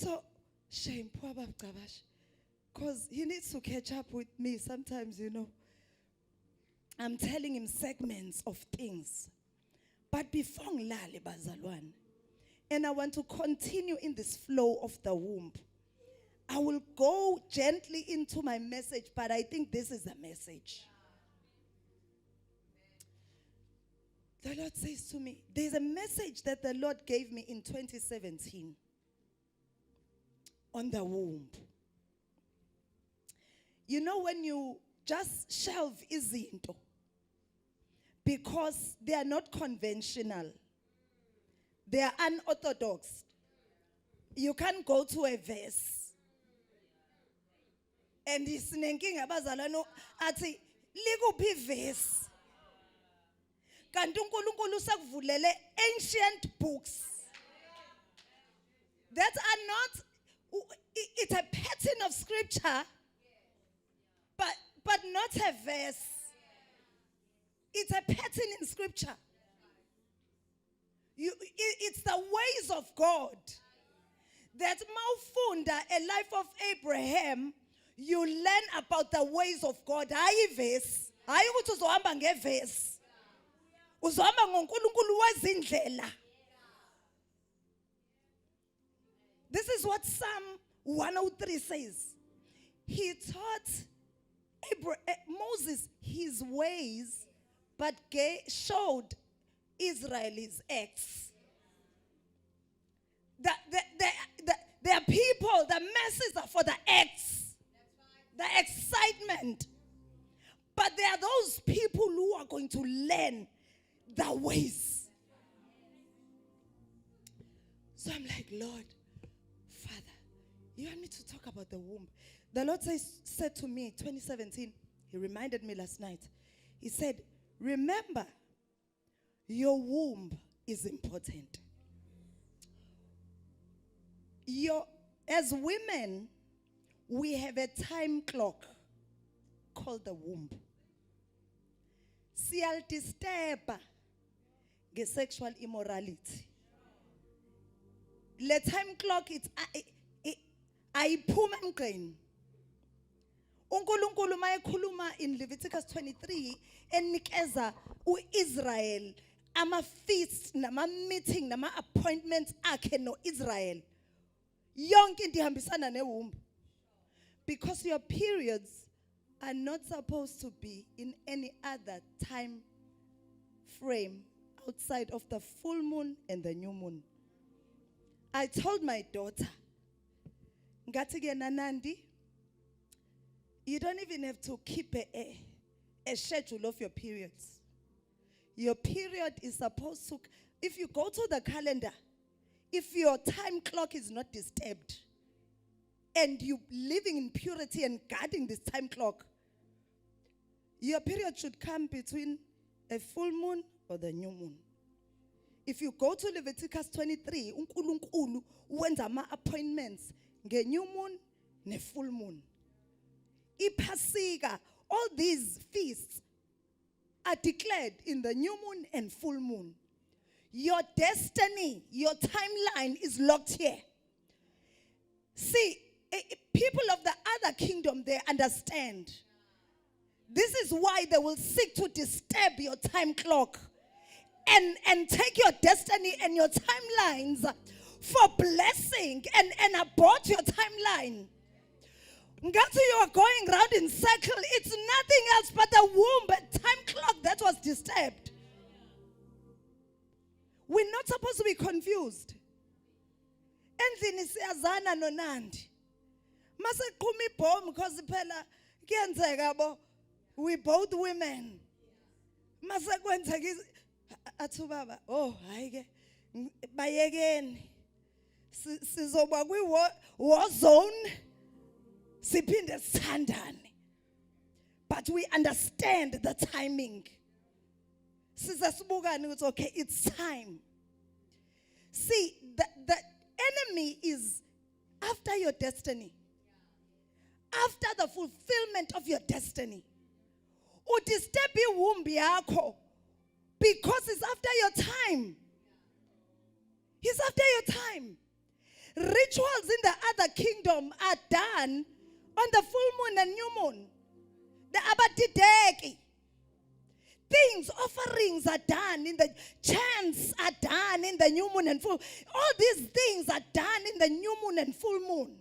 So, shame, poor Baba Kabash. Because he needs to catch up with me sometimes, I'm telling him segments of things. But before ngilale bazalwane, and I want to continue in this flow of the womb. I will go gently into my message, but I think this is a message. The Lord says to me, there's a message that the Lord gave me in 2017 on the womb. You know, when you just shelve izinto because they are not conventional, they are unorthodox. You can't go to a verse. And this nenking abazalwane athi likuphi verse. Kanti uNkulunkulu sekuvulele ancient books that are not, it's a pattern of scripture, but not a verse. It's a pattern in scripture. It's the ways of God. That mawufunda a life of Abraham, you learn about the ways of God. Hayi verse. Hayi ukuthi uzohamba ngeverse. Uzohamba ngoNkulunkulu wezindlela. This is what Psalm 103 says. He taught Moses his ways, but showed Israel his acts. There are people, the masses are for the acts, the excitement. But there are those people who are going to learn the ways. So I'm like, Lord, Father, you want me to talk about the womb? The Lord said to me, 2017, he reminded me last night. He said, remember, your womb is important. As women, we have a time clock called the womb. Siyaldisturba nge-sexual immorality. Le time clock ayiphuma emgqeni. uNkulunkulu mayekhuluma in Leviticus 23 enikeza uIsrael ama-feasts nama-meeting nama-appointments akhe no-Israel. Yonke into ihambisana newomb. Because your periods are not supposed to be in any other time frame outside of the full moon and the new moon. I told my daughter, ngathi ke Nanandi, you don't even have to keep a schedule of your periods. Your period is supposed to, if you go to the calendar, if your time clock is not disturbed, and you living in purity and guarding this time clock, your period should come between a full moon or the new moon. If you go to Leviticus 23, uNkulunkulu wenza ama-appointments nge-new moon ne-full moon. iPhasika, all these feasts are declared in the new moon and full moon. Your destiny, your timeline is locked here. See, people of the other kingdom, they understand. This is why they will seek to disturb your time clock and take your destiny and your timelines for blessing and abort your timeline. Ngathi you are going round in circle. It's nothing else but the womb, a time clock that was disturbed. We're not supposed to be confused. Endlini siyazana noNandi. Mase qhuma ibhomu because phela kuyenzeka bo we both women. Mase kwenzeka athu baba, oh hayi ke bayekeni. Sizoba kwi war zone. Siphinde sithandane. But we understand the timing. Sizasibukani ukuthi okay, it's time. See, the enemy is after your destiny. After the fulfillment of your destiny. Udisturb iwomb yakho because it's after your time. It's after your time. Rituals in the other kingdom are done on the full moon and new moon. The abadideki. Things, offerings are done in the chants are done in the new moon and full. All these things are done in the new moon and full moon.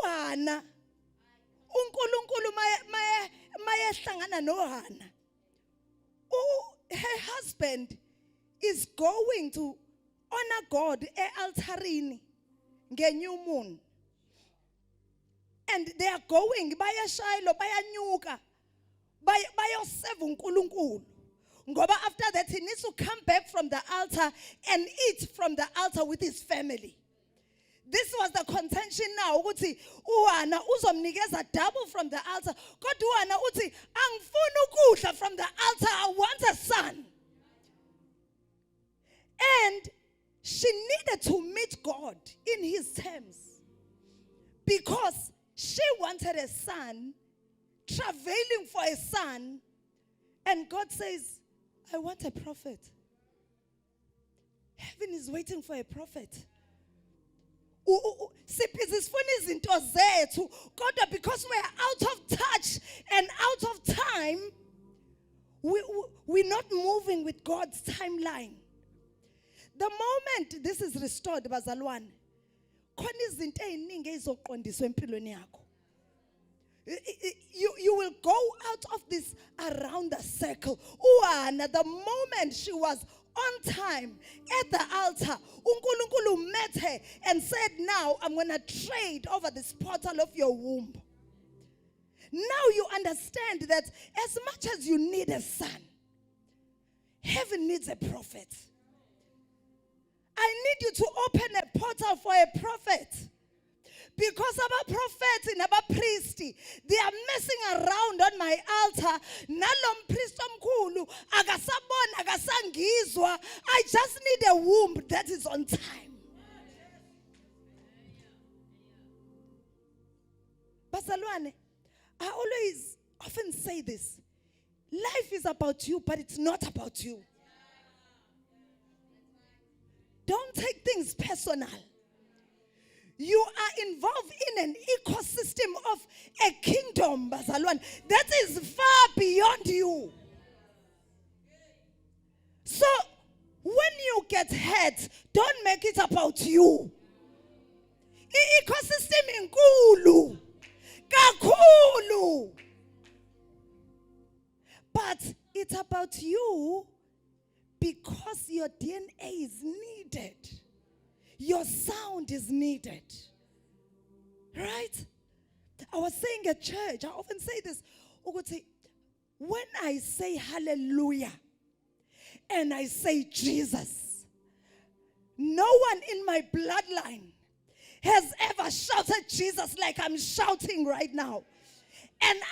Hana. uNkulunkulu maye hlangana noHana. Her husband is going to honor God e-altarini nge-new moon. And they are going bayashayilo bayanyuka bayoseva uNkulunkulu. Ngoba after that he needs to come back from the altar and eat from the altar with his family. This was the contention now ukuthi uHana uzomnikeza double from the altar. Kodwa uHana uthi angifuni ukudla from the altar, I want a son. And she needed to meet God in his terms because she wanted a son, travailing for a son, and God says, I want a prophet. Heaven is waiting for a prophet. Sipizifuna izinto zethu kodwa because we're out of touch and out of time, we're not moving with God's timeline. The moment this is restored, bazalwane, khona izinto eziningi ezizoqondiswa empilweni yakho. You will go out of this around the circle. uHana, the moment she was on time at the altar, uNkulunkulu met her and said, now I'm going to trade over this portal of your womb. Now you understand that as much as you need a son, heaven needs a prophet. I need you to open a portal for a prophet. Because our prophets and our priests, they are messing around on my altar. Nalom priest omkhulu akasabona akasangizwa. I just need a womb that is on time. Bazalwane, I always often say this. Life is about you, but it's not about you. Don't take things personal. You are involved in an ecosystem of a kingdom, bazalwane, that is far beyond you. So, when you get hurt, don't make it about you. Ecosystem inkulu, kakhulu. But it's about you because your DNA is needed. Your sound is needed. Right? I was saying at church, I often say this. When I say hallelujah and I say Jesus, no one in my bloodline has ever shouted Jesus like I'm shouting right now. And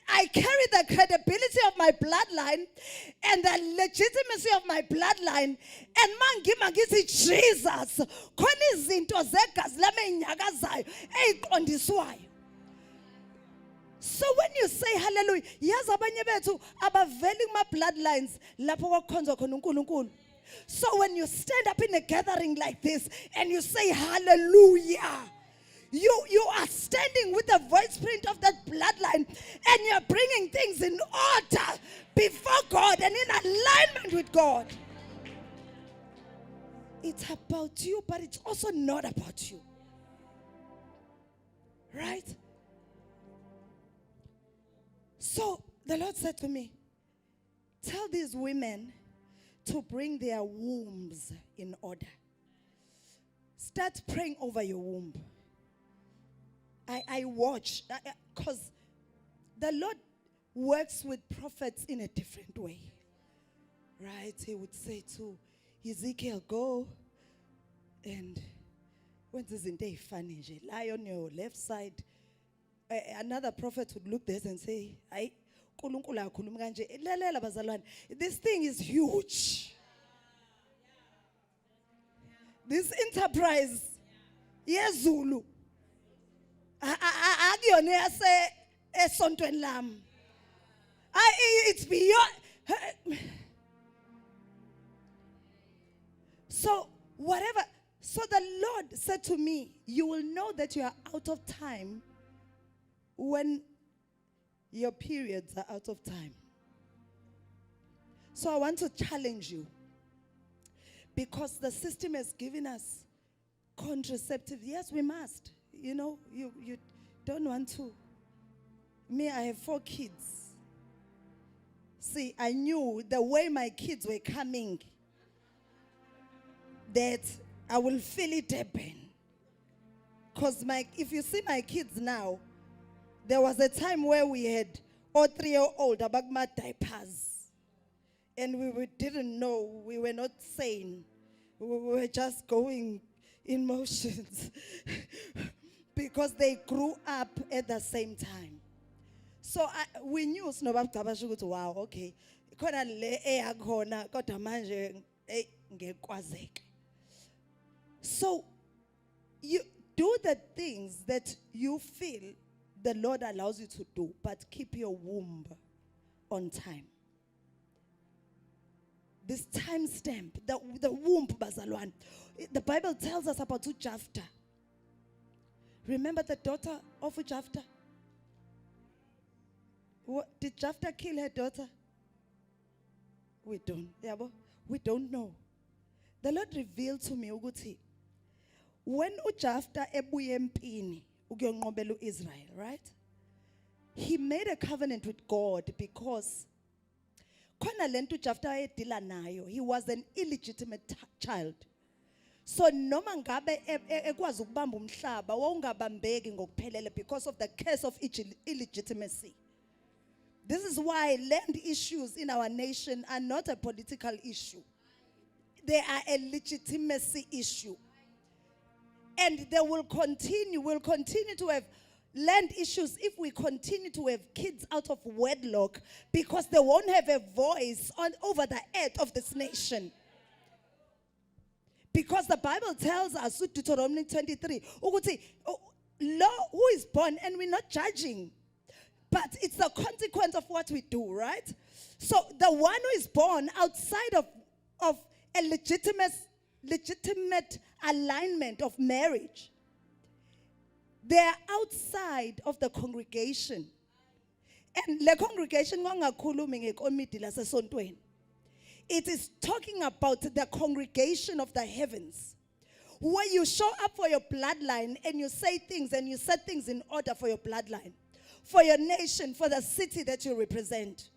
I carry the credibility of my bloodline and the legitimacy of my bloodline. And mangithi Jesus, khona izinto zegazi lami enyakazayo eziqondiswayo. So when you say hallelujah, yazi abanye bethu abaveli kuma bloodlines lapho kwakhonzwa khona uNkulunkulu. So when you stand up in a gathering like this and you say hallelujah, you are standing with the voice print of that bloodline and you're bringing things in order before God and in alignment with God. It's about you, but it's also not about you. Right? So the Lord said to me, tell these women to bring their wombs in order. Start praying over your womb. I watch, because the Lord works with prophets in a different way. Right? He would say to Ezekiel, go and when this in day funny, lie on your left side. Another prophet would look there and say, this thing is huge. This enterprise, yes, Zulu. It's beyond. So whatever, So the Lord said to me, you will know that you are out of time when your periods are out of time. So I want to challenge you, because the system has given us contraceptive. Yes, we must. You know, you don't want to. Me, I have 4 kids. See, I knew the way my kids were coming that I will feel it happen. Because if you see my kids now, there was a time where we had all 3-year-old about my diapers. And we didn't know, we were not sane. We were just going in motions because they grew up at the same time. So we knew wow, okay. So you do the things that you feel the Lord allows you to do, but keep your womb on time. This time stamp, the womb, Bazalwan. The Bible tells us about Jephthah. Remember the daughter of Jephthah? Did Jephthah kill her daughter? We don't. We don't know. The Lord revealed to me, Uguti, when Jephthah ebuye empini ukuyonqobela Israel, right? He made a covenant with God because he was an illegitimate child. So noma ngabe ekwazi ukubamba umhlaba wawungabambeki ngokuphelele because of the curse of illegitimacy. This is why land issues in our nation are not a political issue. They are a legitimacy issue. And they will continue, we'll continue to have land issues if we continue to have kids out of wedlock, because they won't have a voice over the earth of this nation. Because the Bible tells us, Deuteronomy 23, who is born, and we're not judging, but it's the consequence of what we do, right? So the one who is born outside of a legitimate alignment of marriage, they are outside of the congregation. And the congregation, it is talking about the congregation of the heavens, where you show up for your bloodline and you say things and you set things in order for your bloodline, for your nation, for the city that you represent.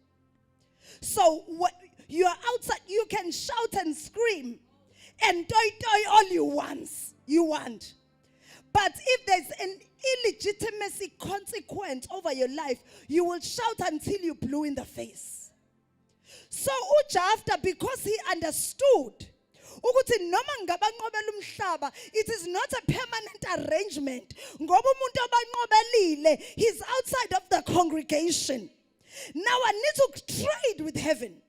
So what you are outside, you can shout and scream and toy all you want. But if there's an illegitimacy consequence over your life, you will shout until you blue in the face. So Jephthah, because he understood, it is not a permanent arrangement. He's outside of the congregation. Now I need to trade with heaven.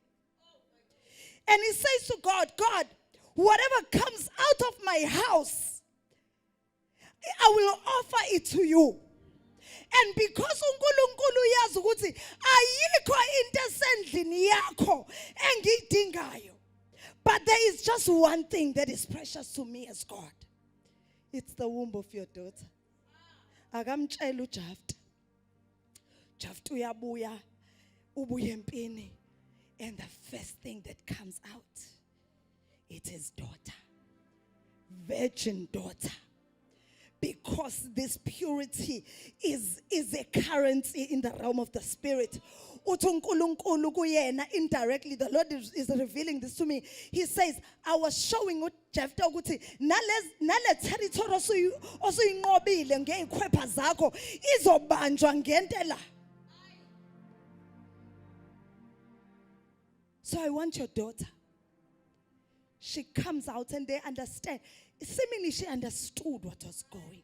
And he says to God, God, whatever comes out of my house, I will offer it to you. And because uNkulunkulu uyazi ukuthi ayikho into esendlini yakho engiyidingayo, but there is just one thing that is precious to me as God. It's the womb of your daughter. Akamtshela uJephthah. Jephthah uyabuya, ubuye empini, and the first thing that comes out, it is daughter, virgin daughter. Because this purity is a currency in the realm of the spirit. Indirectly, the Lord is revealing this to me. He says, I was showing Jephthah ukuthi nale territory osuyinqobile ngeikhwepha zakho izobanjwa ngentela. So I want your daughter. She comes out and they understand. Seemingly she understood what was going.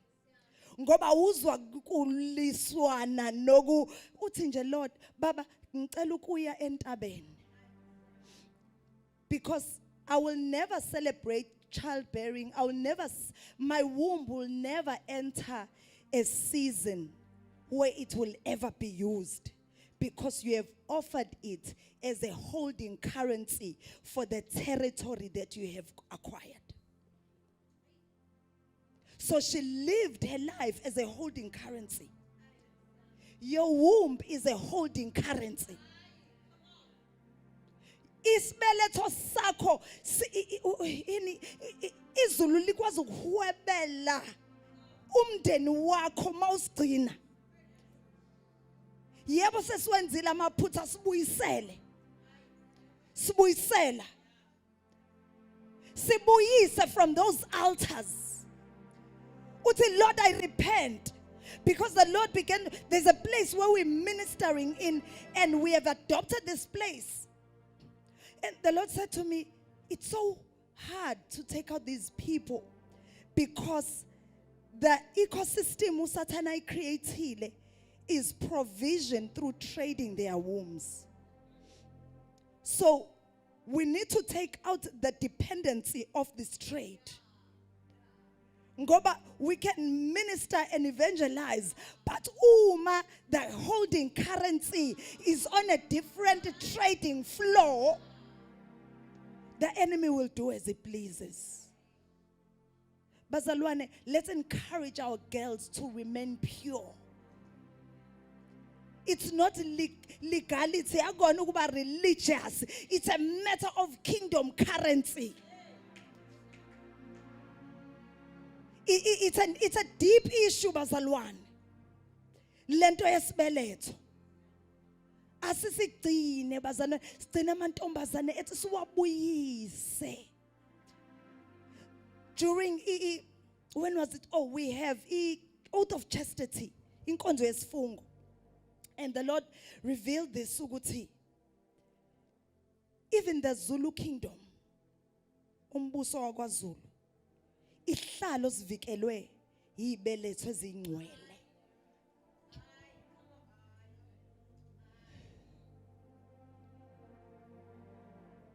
Ngoba uzwa kuliswana noku uthi nje Lord baba ngicela ukuya entabeni. Because I will never celebrate childbearing. My womb will never enter a season where it will ever be used, because you have offered it as a holding currency for the territory that you have acquired. So she lived her life as a holding currency. Your womb is a holding currency. Isibeletho sakho izulu likwazi ukuhwebela umndeni wakho mawusigcina. Yebo sesiwenzile amaphutha sibuyisele. Sibuyisela. Sibuyise from those altars. Uthi, Lord, I repent. Because the Lord began, there's a place where we're ministering in, and we have adopted this place. And the Lord said to me, it's so hard to take out these people because the ecosystem uSathana created is provision through trading their wombs. So we need to take out the dependency of this trade. Ngoba we can minister and evangelize, but uma the holding currency is on a different trading floor, the enemy will do as he pleases. Bazalwane, let's encourage our girls to remain pure. It's not legality, religious. It's a matter of kingdom currency. It's a deep issue, bazalwane. Lento yesibeletho. Asisigcine bazalwane, sigcina amantombazane ethi siwabuyise. During when was it? Oh, we have oath of chastity, inkonzo yesifungo. And the Lord revealed this ukuthi even the Zulu kingdom, umbuso wakwaZulu, ihlalo sivikelwe yibeletho ezingcwele.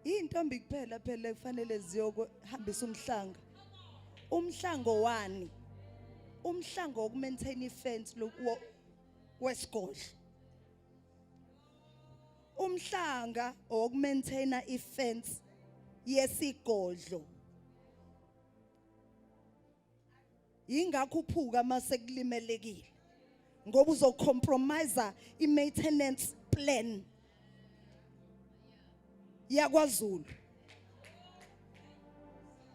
Intombi kuphela phela kufanele ziyohambisa umhlanga. Umhlango wani? Umhlango wokumaintain ifence wesigodlo. Umhlanga wokumaintaina ifence yesigodlo. Ingakho uphuka mase kulimelekile. Ngoba uzocompromise i-maintenance plan yakwaZulu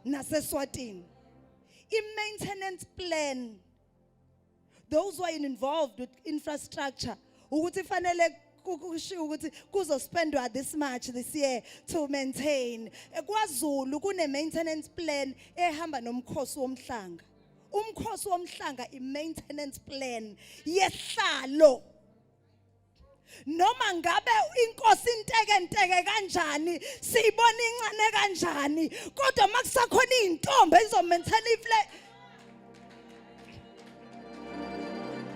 naseSwatini. I-maintenance plan, those who are involved with infrastructure, ukuthi fanele kushiwo ukuthi kuzospendwa this much this year to maintain. KwaZulu kune maintenance plan ehamba nomkhosi womhlanga. Umkhosi womhlanga i-maintenance plan yehlalo. Noma ngabe inkosi inteke kanjani, siyibona incane kanjani, kodwa makusakhona izintombi ezizomaintain ifle.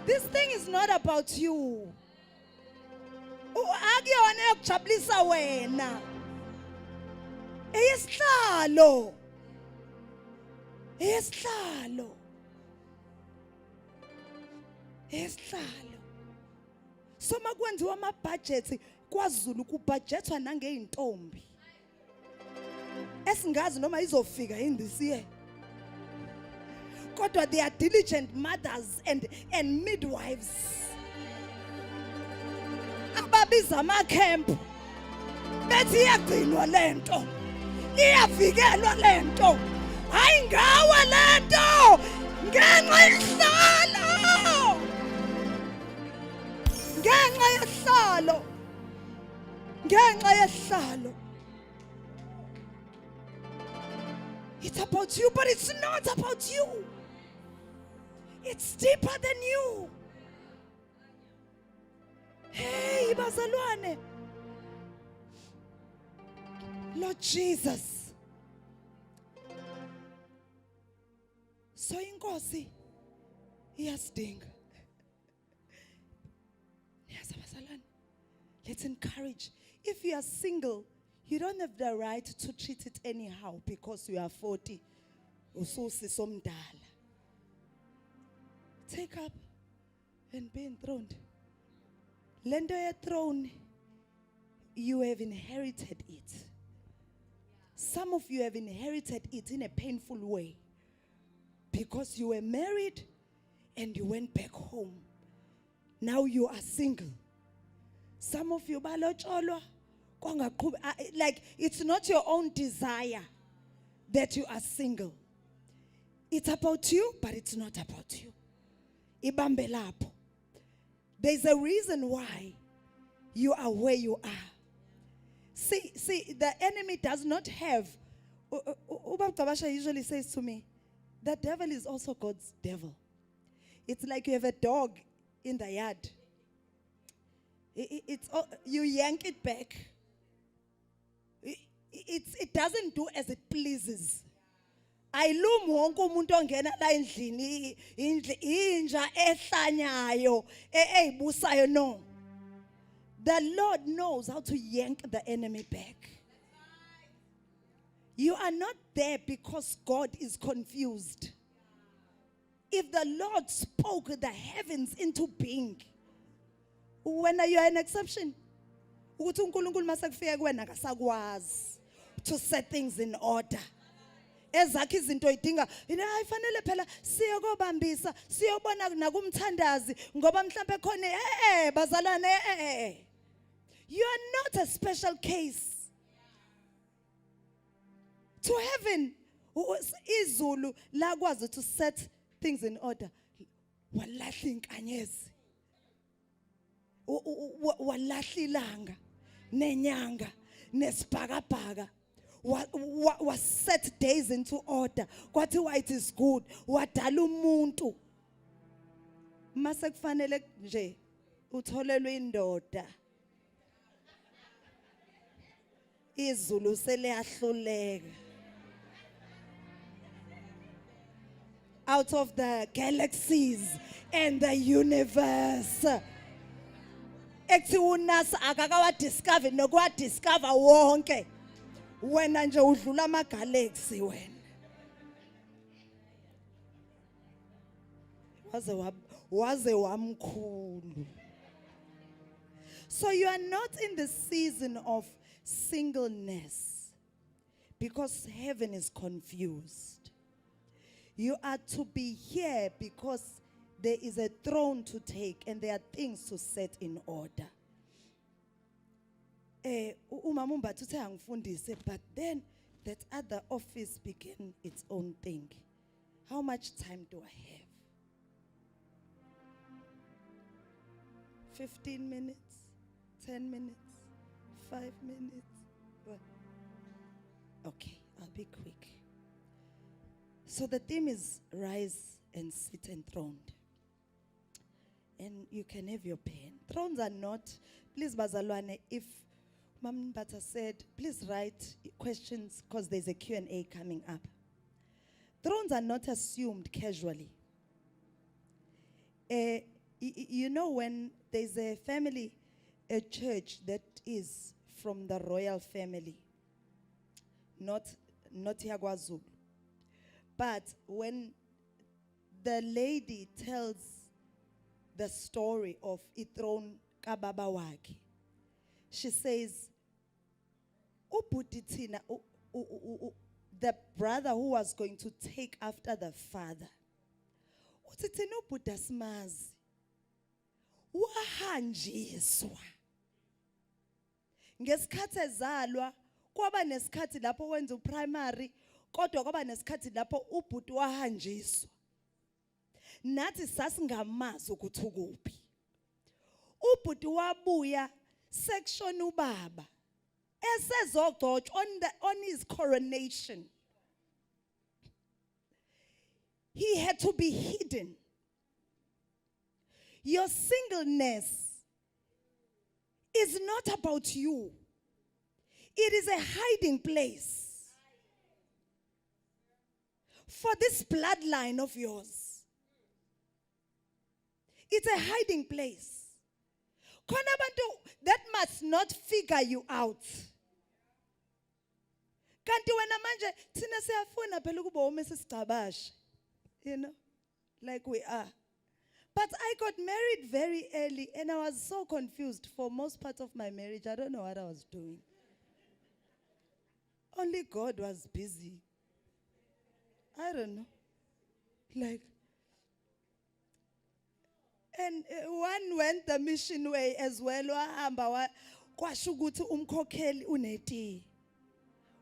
This thing is not about you. Akuyona yokujabulisa wena. Eyesihlalo. Eyesihlalo. Eyesihlalo. So makwenziwa ama-budgets kwaZulu kubudgetwa nangeyintombi. Esingazi noma izofika in this year. Kodwa they are diligent mothers and midwives. Ababiza ama-camp. Bethi iyagcinwa lento. Iyavikelwa lento. Hayi ngawe lento. Ngenxa yesihlalo. Ngenxa yesihlalo. Ngenxa yesihlalo. It's about you, but it's not about you. It's deeper than you. Hey, bazalwane. Lord Jesus. So inkosi iyasidinga. Yes, bazalwane. Let's encourage. If you are single, you don't have the right to treat it anyhow because you are 40. Usosisomdala. Take up and be enthroned. Lendo ye throne, you have inherited it. Some of you have inherited it in a painful way. Because because you were married and you went back home. Now you are single. Some of you balocholwa like it's not your own desire that you are single. It's about you, but it's not about you. Ibambe lapho. There's a reason why you are where you are. See, the enemy does not have. Ubab Kabasha usually says to me, the devil is also God's devil. It's like you have a dog in the yard. You yank it back. It doesn't do as it pleases. Ayilumi wonke umuntu ongena la endlini inja ehlanyayo eyibusayo no. The Lord knows how to yank the enemy back. You are not there because God is confused. If the Lord spoke the heavens into being, when you are an exception, ukuthi uNkulunkulu masakufika kuwena akasakwazi to set things in order. Ezakhe izinto idinga ayifanele phela siyokobambisa siyobona nakumthandazi ngoba mhlambe khona bazalwane you are not a special case to heaven. Izulu lakwazi to set things in order. Walahla inkanyezi, walahla ilanga nenyanga nesibhakabhaka. Was set days into order. Kwathiwa it is good. Wadala umuntu. Mase kufanele nje utholelwe indoda. Izulu seleyahluleka. Out of the galaxies and the universe. Ekthi uNASA akakawa discover nokwa discover wonke. Wena nje udlula amagalaxy wena. Waze wamkhulu. So you are not in the season of singleness because heaven is confused. You are to be here because there is a throne to take and there are things to set in order. Umama uMbatha uthe angifundise, but then that other office began its own thing. How much time do I have? 15 minutes? 10 minutes? 5 minutes? What? Okay, I'll be quick. So the theme is rise and sit enthroned. And you can have your pen. Thrones are not, please bazalwane, if Mama Mbata said, please write questions because there's a Q&A coming up. Thrones are not assumed casually. You know when there's a family, a church that is from the royal family, not Yagwazulu. But when the lady tells the story of Ithrone Kababa Waki, she says, the brother who was going to take after the father, wahanjiswa ngesikhathi ezalwa kwaba nesikhathi lapho wenza uprimary kodwa kwaba nesikhathi lapho ubhuti wahanjiswa. Nathi sasingamazi ukuthi ukuphi. Ubhuti wabuya section ubaba esezogcotshwa on his coronation. He had to be hidden. Your singleness is not about you. It is a hiding place for this bloodline of yours. It's a hiding place. That must not figure you out. Kanti wena manje thina siyafuna phela ukuba umesisicabashe, you know, like we are. But I got married very early and I was so confused for most part of my marriage. I don't know what I was doing. Only God was busy. I don't know. Like, and one went the mission way as well. Wahamba kwasho ukuthi umkhokheli uneti.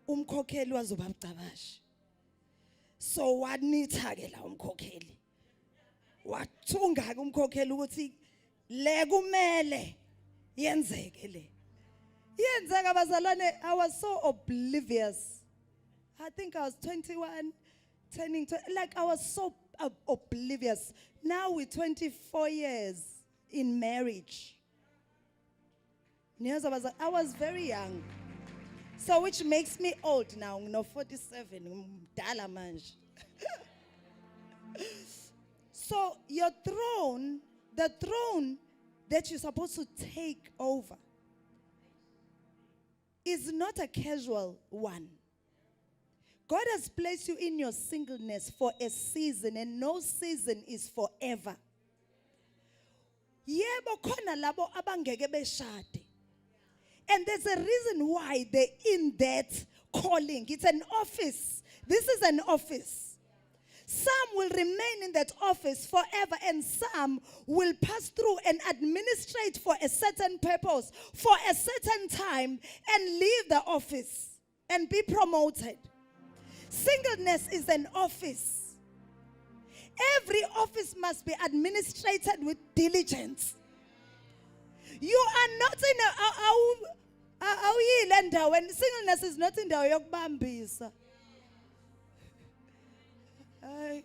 Umkhokheli wazoba mcabashi. So wanitha ke la umkhokheli. Wathunga ke umkhokheli ukuthi le kumele yenzeke le. Yenzeka bazalwane, I was so oblivious. I think I was 21, turning to, like I was so oblivious. Now we're 24 years in marriage. I was very young. So which makes me old now, 47, mdala manje. So your throne, the throne that you're supposed to take over, is not a casual one. God has placed you in your singleness for a season, and no season is forever. Yebo khona labo abangeke beshade. And there's a reason why they're in that calling. It's an office. This is an office. Some will remain in that office forever, and some will pass through and administrate for a certain purpose, for a certain time, and leave the office and be promoted. Singleness is an office. Every office must be administrated with diligence. You are not in a when singleness is not in the yokubambisa. Ay,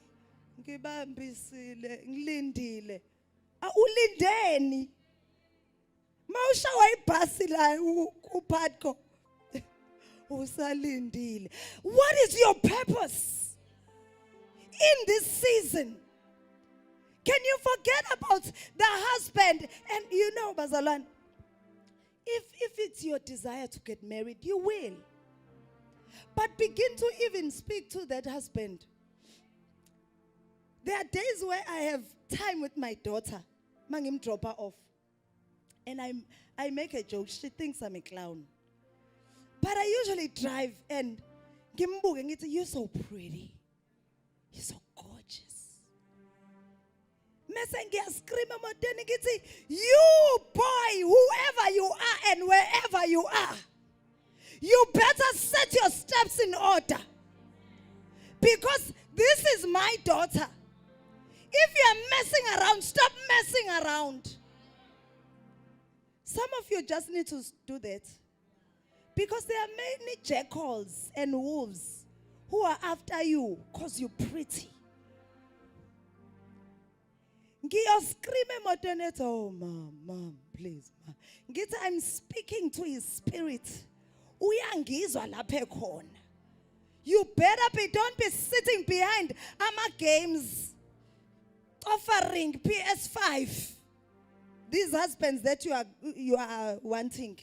ngibambisile, ngilindile. Ulindeni. Mawushawa ibhasi la uPhatco. Usalindile. What is your purpose in this season? Can you forget about the husband? And you know, Bazalan, if it's your desire to get married, you will. But begin to even speak to that husband. There are days where I have time with my daughter. Mangim drop her off. And I make a joke. She thinks I'm a clown. But I usually drive and you're so pretty. You're so gorgeous. You boy, whoever you are and wherever you are, you better set your steps in order. Because this is my daughter. If you are messing around, stop messing around. Some of you just need to do that. Because there are many jackals and wolves who are after you because you're pretty. Oh, mom, please. I'm speaking to his spirit. You better don't be sitting behind games offering PS5. These husbands that you are wanting.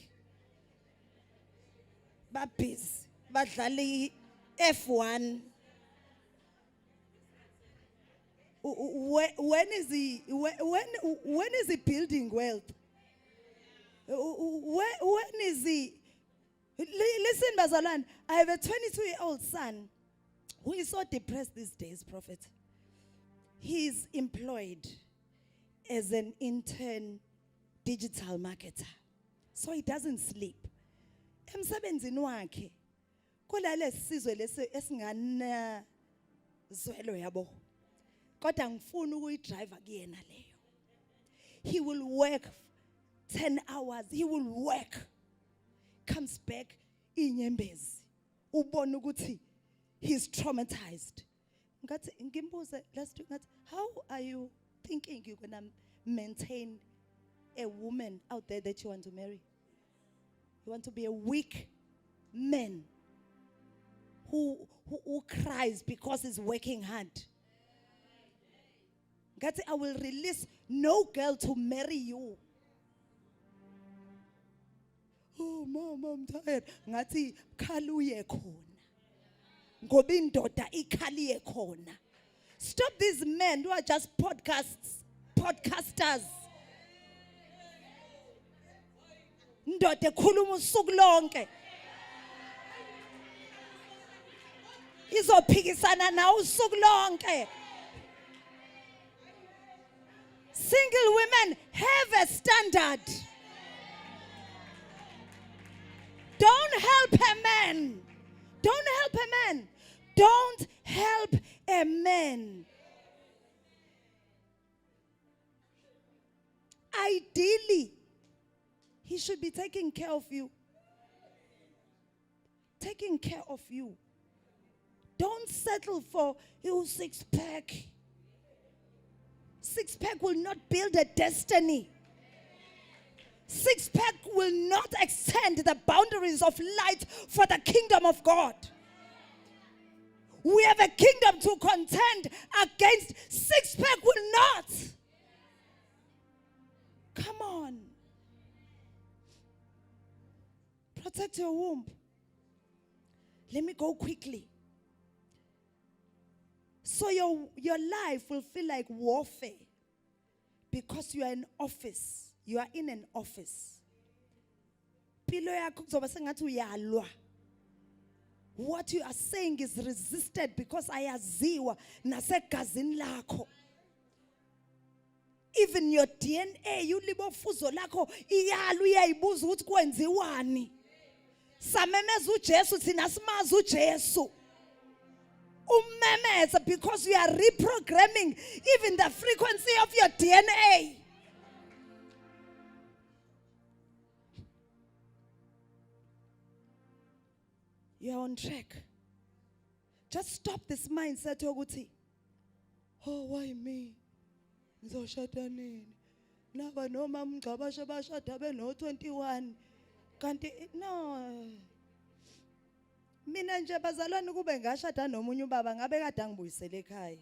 Babis, badlali F1. When is he building wealth? When is he? Listen, Bazalan, I have a 22-year-old son who is so depressed these days, Prophet. He is employed as an intern digital marketer. So he doesn't sleep. Emsebenzini wakhe kulale sizwe lesi esingana zwelo yabo. Kodwa ngifuna ukuyidrive kuyena leyo. He will work 10 hours. He will work. Comes back inyembezi. Ubona ukuthi he's traumatized. Ngathi ngimbuze last week ngathi, how are you thinking you're going to maintain a woman out there that you want to marry? You want to be a weak man who cries because he's working hard. God said, I will release no girl to marry you. Oh, mom, I'm tired. Ngati kaluye khona. Ngoba indoda ikhaliye khona. Stop these men who are just podcasters. Ndoda ekhuluma usuku lonke. Izophikisana nawe usuku lonke. Single women have a standard. Don't help a man. Don't help a man. Don't help a man. Ideally, he should be taking care of you. Taking care of you. Don't settle for your six-pack. Six-pack will not build a destiny. Six-pack will not extend the boundaries of light for the kingdom of God. We have a kingdom to contend against. Six-pack will not. Come on. Protect your womb. Let me go quickly. So your life will feel like warfare because you are in office. You are in an office. What you are saying is resisted because ayaziwa nasegazini lakho. Even your DNA, ulibofuzo lakho iyalu uyayibuza ukuthi kwenziwani. Samemeza uJesu thina simazi uJesu. Umemeza because you are reprogramming even the frequency of your DNA. You are on track. Just stop this mindset yokuthi, oh, why me? Ngizoshada nini? Naba noma mgcabasha bashada beno 21. Kanti no. Mina nje bazalwane kube ngashada nomunye ubaba ngabe kade ngibuyisele ekhaya.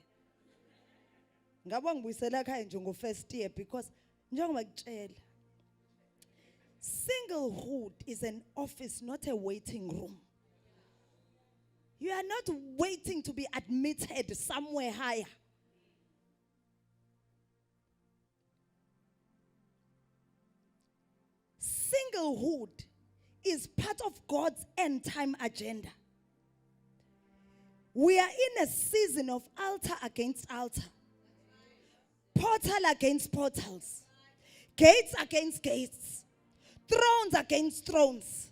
Ngabo ngibuyisela ekhaya nje ngo first year because njengoba ngitshela, singlehood is an office, not a waiting room. You are not waiting to be admitted somewhere higher. Singlehood is part of God's end time agenda. We are in a season of altar against altar, portal against portals, gates against gates, thrones against thrones.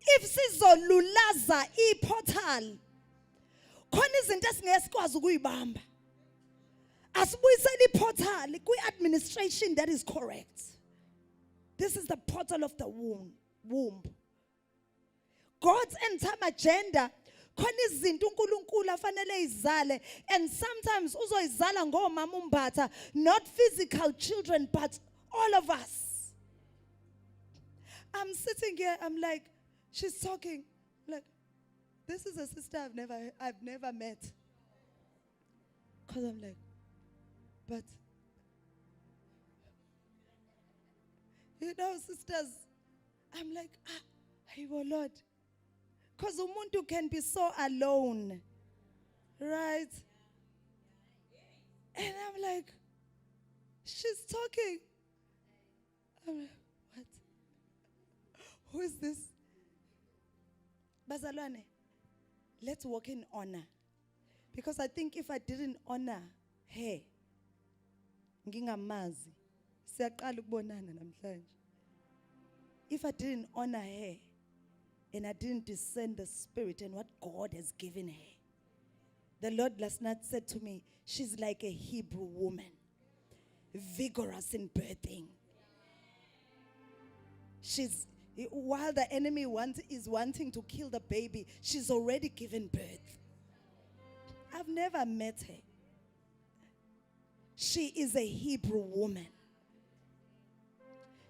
If sizolulaza iportal, khona izinto esingesikwazi ukuyibamba. Asibuyisele iportal kwi-administration that is correct. This is the portal of the womb. God's end time agenda, khona izinto uNkulunkulu afanele izale, and sometimes uzoyizala ngomama umbatha, not physical children but all of us. I'm sitting here, I'm like, she's talking like, this is a sister I've never met. Because I'm like, but you know, sisters, I'm like, hey, oh Lord. Because umuntu can be so alone. Right? And I'm like, she's talking. I'm like, what? Who is this? Bazalwane, let's walk in honor. Because I think if I didn't honor her, ngingamazi, siyaqala ukubonana namhlanje. If I didn't honor her, and I didn't discern the spirit and what God has given her, the Lord last night said to me, she's like a Hebrew woman, vigorous in birthing. While the enemy is wanting to kill the baby, she's already given birth. I've never met her. She is a Hebrew woman.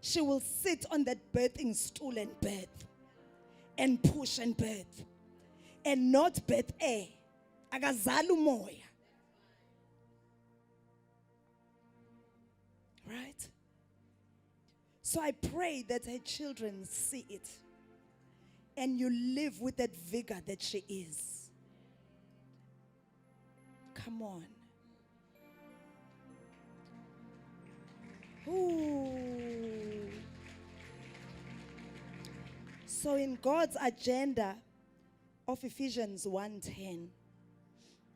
She will sit on that birthing stool and birth, and push and birth, and not birth air. Akazali umoya. Right? So I pray that her children see it, and you live with that vigor that she is. Come on. Ooh. So in God's agenda of Ephesians 1:10,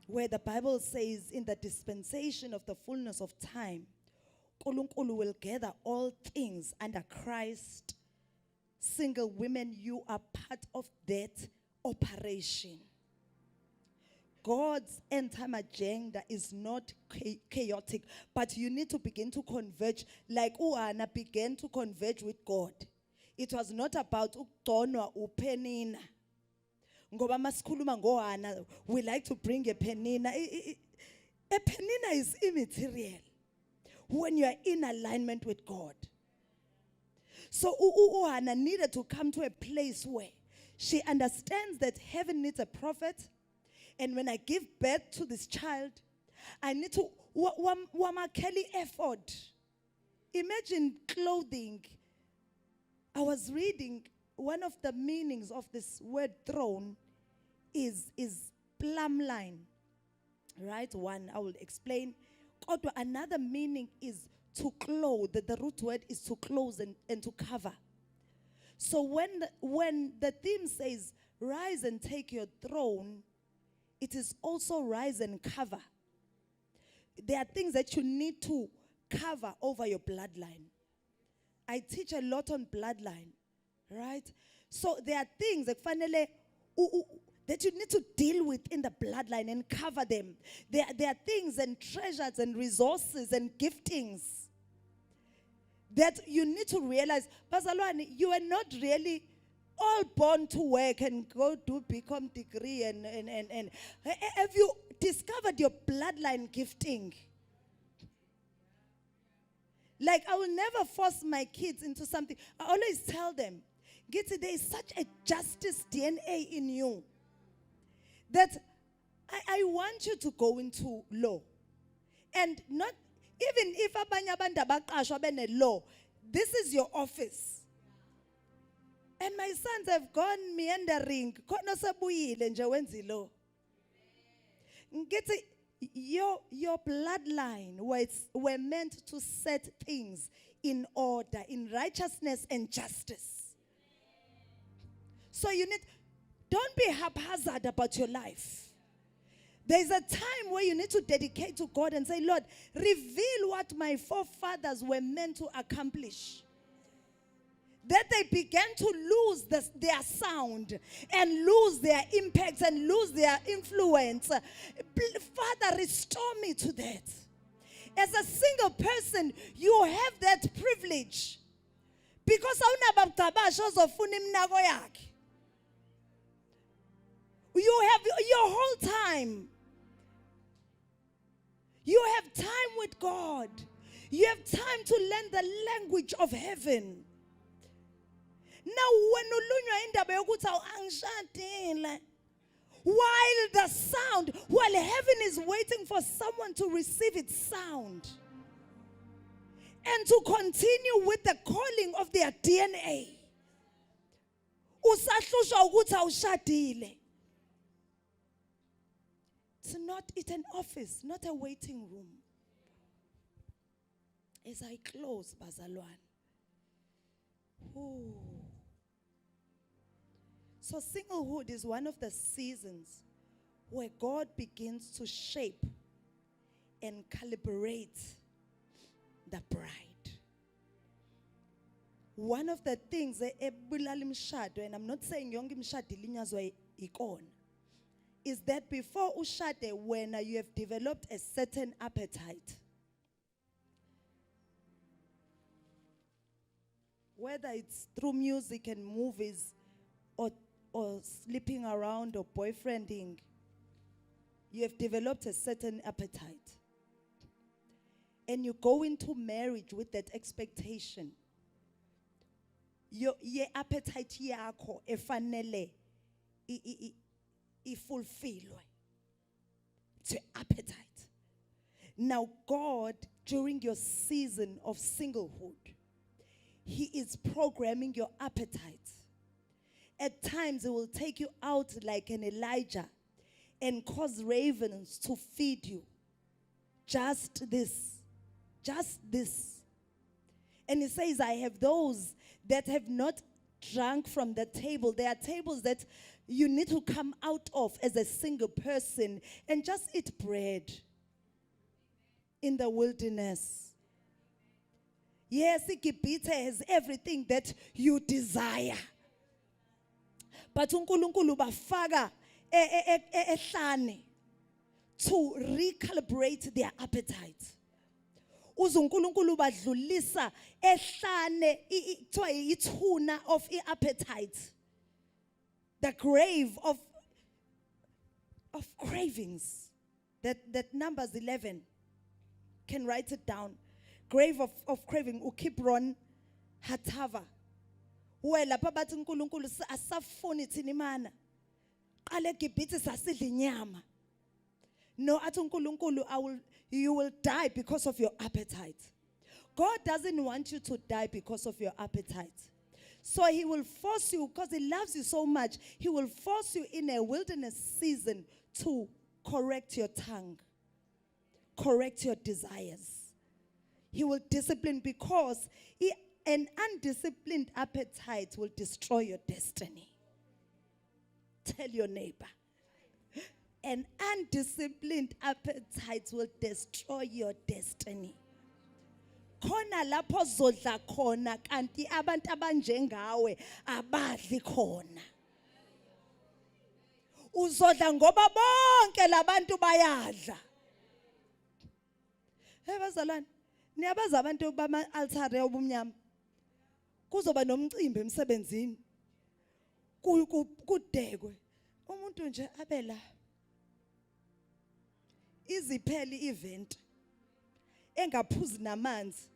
where the Bible says, in the dispensation of the fullness of time, uNkulunkulu will gather all things under Christ. Single women, you are part of that operation. God's end-time agenda is not chaotic, but you need to begin to converge like uHana began to converge with God. It was not about ukugconwa uPenina. Ngoba masikhuluma ngoHana, we like to bring a Penina. A Penina is immaterial when you are in alignment with God. So uHana needed to come to a place where she understands that heaven needs a prophet. And when I give birth to this child, I need to wamakheli effort. Imagine clothing. I was reading one of the meanings of this word throne is plumb line. Right? One, I will explain. Another meaning is to clothe. The root word is to close and to cover. So when the theme says, rise and take your throne, it is also rise and cover. There are things that you need to cover over your bloodline. I teach a lot on bloodline, right? So there are things that finally that you need to deal with in the bloodline and cover them. There are things and treasures and resources and giftings that you need to realize, Bazalwane, you are not really all born to work and go to become degree and have you discovered your bloodline gifting? Like, I will never force my kids into something. I always tell them, Gitsi, there is such a justice DNA in you that I want you to go into law. And not, even if abanye abantu abaqashwa bene law, this is your office. And my sons have gone meandering. Khona sabuyile nje wenza lo. Ngithi your bloodline were meant to set things in order, in righteousness and justice. So don't be haphazard about your life. There's a time where you need to dedicate to God and say, Lord, reveal what my forefathers were meant to accomplish. That they began to lose their sound and lose their impact and lose their influence. Father, restore me to that. As a single person, you have that privilege. Because you have your whole time. You have time with God. You have time to learn the language of heaven. Now, when while the sound, while heaven is waiting for someone to receive its sound and to continue with the calling of their DNA, it's not an office, not a waiting room. As I close, Bazalwane. Ooh. So singlehood is one of the seasons where God begins to shape and calibrate the bride. One of the things, and I'm not saying yonke imshado ilinyazwa ikona, is that before ushade, when you have developed a certain appetite, whether it's through music and movies or sleeping around or boyfriending, you have developed a certain appetite. And you go into marriage with that expectation. Your appetite yakho efanele ifulfillwe. It's your appetite. Now God, during your season of singlehood, He is programming your appetite. At times, He will take you out like an Elijah and cause ravens to feed you. Just this. Just this. And He says, I have those that have not drunk from the table. There are tables that you need to come out of as a single person and just eat bread in the wilderness. Yes, iGibhithe has everything that you desire. But uNkulunkulu bafaka ehlane to recalibrate their appetite. UNkulunkulu badlulisa ehlane kuthiwa ithuna of appetite. The grave of cravings. That Numbers 11. Can write it down. Grave of craving. Ukibron Hatava. Well, lapha bathi uNkulunkulu asafuni thina imana. Qale eGibhithe sasidla inyama. No, athi uNkulunkulu, you will die because of your appetite. God doesn't want you to die because of your appetite. So he will force you, because he loves you so much, he will force you in a wilderness season to correct your tongue, correct your desires. He will discipline, because an undisciplined appetite will destroy your destiny. Tell your neighbor. An undisciplined appetite will destroy your destiny. Khona lapho zodla khona kanti abantu abanjengawe abadli khona. Uzodla ngoba bonke labantu bayadla. Hey bazalwane, niyabaza abantu bama altare obumnyama. Kuzoba nomcimbi emsebenzini. Kudekwe. Umuntu nje abela. Izipheli event. Engaphuzi namanzi.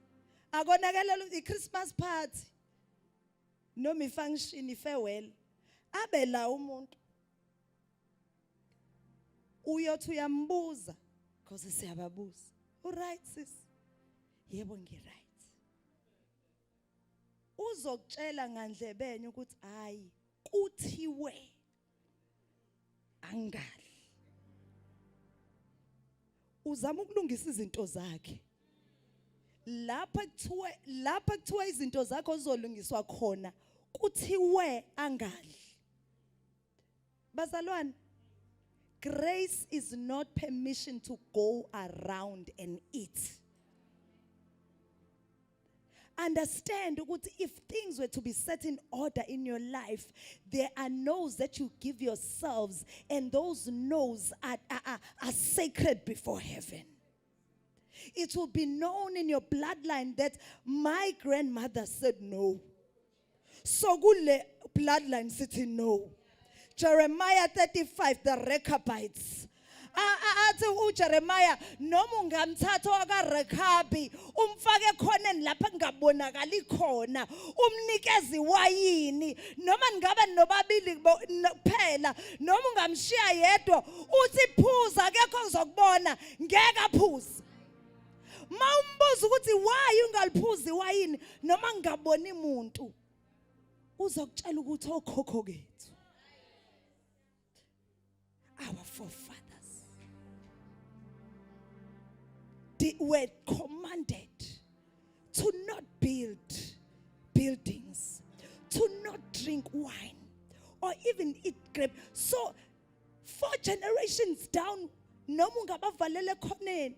Akonakala iChristmas party. Noma ifunction farewell. Abela umuntu. Uyothi uyambuza because siyababuza. Uright sis? Yebo ngiright. Uzokutshela ngandlebeni ukuthi hayi kuthiwe angali. Uzama ukulungisa izinto zakhe. Lapha kuthiwa izinto zakho zizolungiswa khona kuthiwe angali. Bazalwane, grace is not permission to go around and eat. Understand that if things were to be set in order in your life, there are no's that you give yourselves, and those no's are sacred before heaven. It will be known in your bloodline that my grandmother said no. So gule bloodline sitting no. Jeremiah 35, the Rechabites. Athi uJeremiah noma ungamthatha wakaRekhabi umfake khoneni lapha kungabonakali khona umnikezi wayini noma ngaba nobabili kuphela noma ungamshiya yedwa uthi phuza akekho ngizokubona ngeke aphuze mawumbuza ukuthi why ungaliphuzi wayini noma ngaboni umuntu uzokutshela ukuthi okhokho kethu our forefathers they were commanded to not build buildings, to not drink wine, or even eat grape. So, 4 generations down, noma ungabavalele khoneni,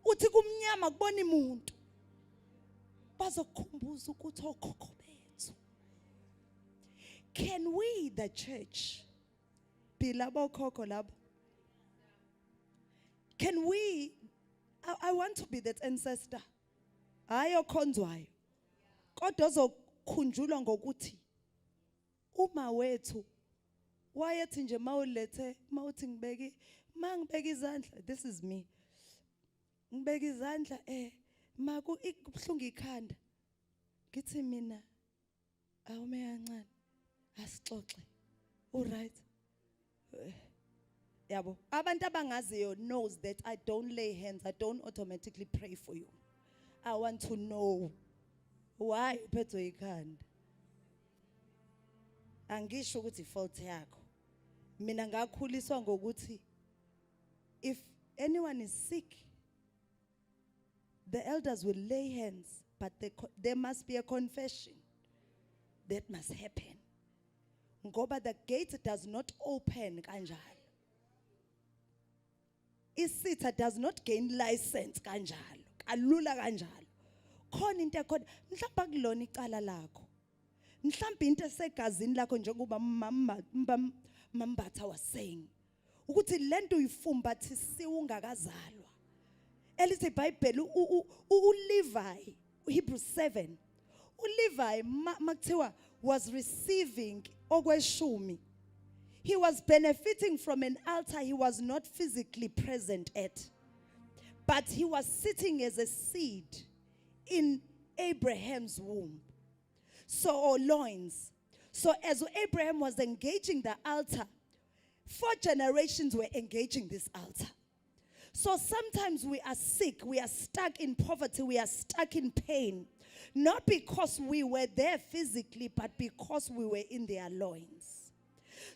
uthi kumnyama kubona umuntu. Bazokhumbuza ukuthi okhokho bethu. Can we, the church, be labo khokho labo? Can we? I want to be that ancestor. Ayo khonzwayo. Kodwa ozokhunjulwa ngokuthi uma wethu wayethi nje mawulethe mawuthi ngibeke mangibeka izandla, this is me. Ngibeka izandla maku ikubhlunga ikhanda. Ngithi mina awume kancane asixoxe. Alright. Yabo. Abantu abangaziyo knows that I don't lay hands. I don't automatically pray for you. I want to know why uphethwe ikhanda. Angisho ukuthi fault yakho. Mina ngakhuliswa ngokuthi if anyone is sick, the elders will lay hands, but there must be a confession that must happen. Ngoba the gate does not open kanjalo. Isitha does not gain license kanjalo. Kalula kanjalo. khona into ekhona mhlawumbe akulona icala lakho mhlawumbe into esegazini lakho njengoba Mambatha was saying ukuthi lento uyifumbathisiwe ungakazalwa elithi iBhayibheli uLevi Hebrews 7 uLevi makuthiwa was receiving okweshumi. He was benefiting from an altar he was not physically present at, but he was sitting as a seed in Abraham's womb, or loins. So as Abraham was engaging the altar, 4 generations were engaging this altar. So sometimes we are sick, we are stuck in poverty, we are stuck in pain, not because we were there physically, but because we were in their loins.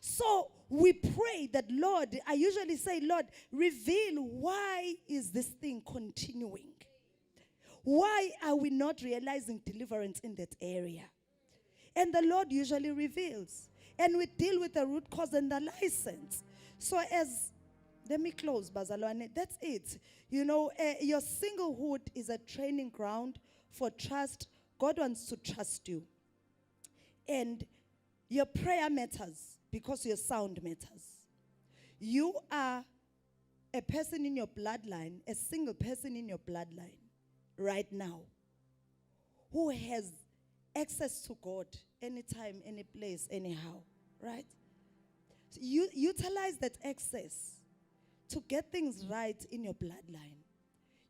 So we pray that, Lord, I usually say, Lord, reveal why is this thing continuing? Why are we not realizing deliverance in that area? And the Lord usually reveals. And we deal with the root cause and the license. So let me close, Bazalwane. That's it. You know, your singlehood is a training ground for trust. God wants to trust you. And your prayer matters because your sound matters. You are a person in your bloodline, a single person in your bloodline right now who has access to God anytime, any place, anyhow, right? So you utilize that access to get things right in your bloodline.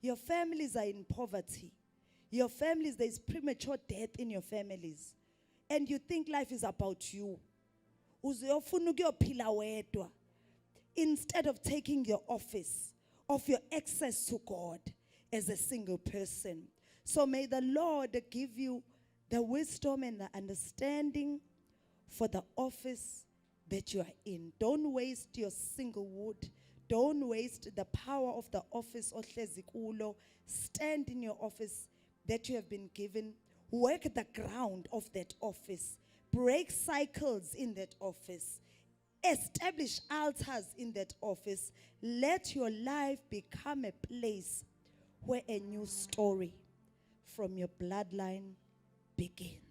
Your families are in poverty. Your families, there is premature death in your families. And you think life is about you. Instead of taking your office of your access to God as a single person. So may the Lord give you the wisdom and the understanding for the office that you are in. Don't waste your singlehood. Don't waste the power of the office. Stand in your office that you have been given. Work the ground of that office. Break cycles in that office. Establish altars in that office. Let your life become a place where a new story from your bloodline begins.